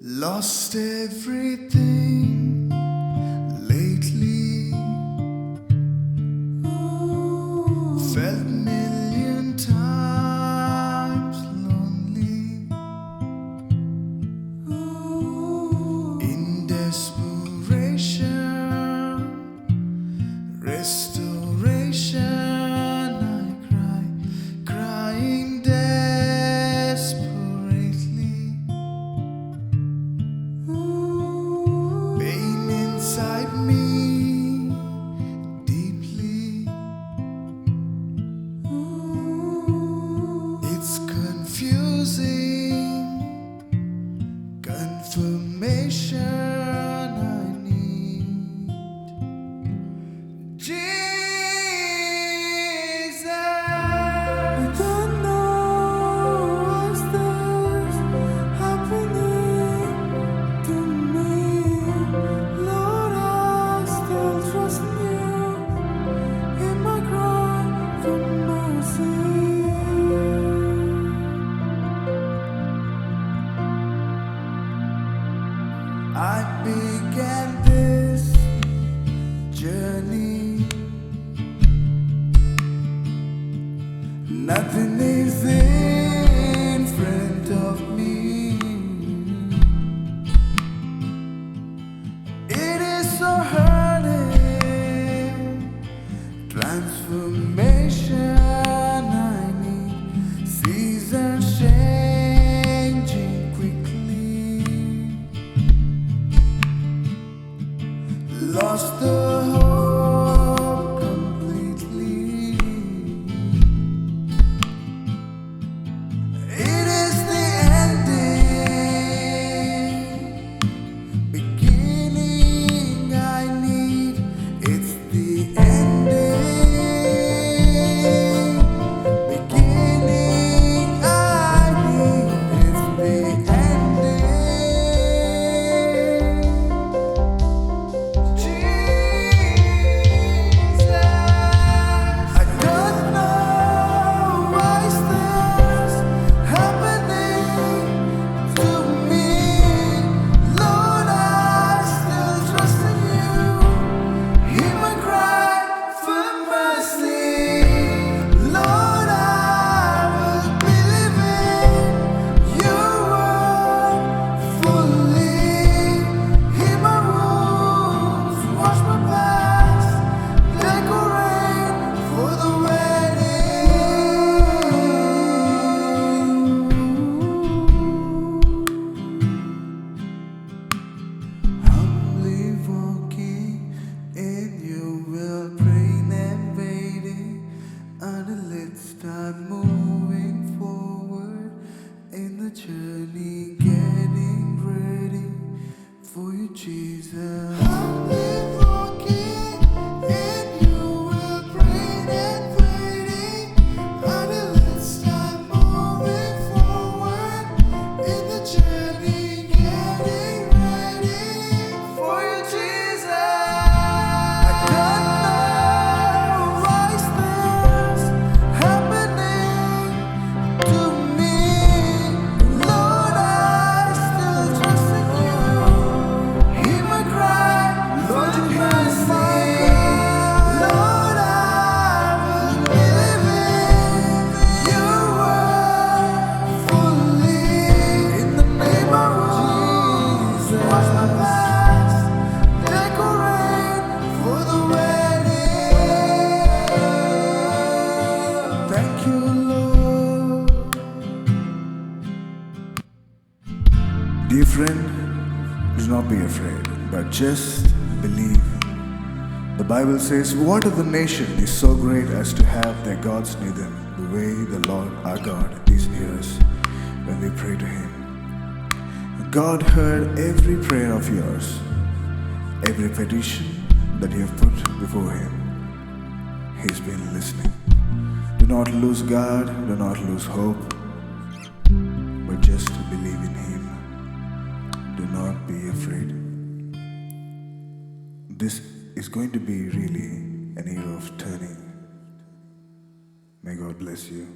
Lost everything lately. Felt million times lonely. In desperation, restoration, I cry, crying desperately. Pain inside me deeply. It's confusing. Confirmation I need. Jesus, I don't know what's this happening to me. Lord, I still trust in you. In my cry for mercy, I began this journey. Nothing is in front of me. It is so hurting. Transformation I need. Seasons changing quickly. Lost the hope completely. It is the ending. Beginning I need. It's the ending. Beginning I need. It's the ending. Start moving forward in the journey, getting ready for you, Jesus. I'm walking in your will, praying and waiting until it start moving forward in the journey, getting ready for you, Jesus. I don't know why it's this happening to me. Lord, I still trust in you. Hear my cry, Lord, you hear my cry. Lord, I will believe in your word fully. In the name of Jesus, wash my past, decorate for the wedding. Thank you, Lord. Dear friend, do not be afraid, but just believe. The Bible says, what of the nation is so great as to have their gods near them, the way the Lord our God is near us when we pray to Him. God heard every prayer of yours, every petition that you have put before Him. He's been listening. Do not lose God, do not lose hope, but just believe in Him. Do not be afraid. This is going to be really an era of turning. May God bless you.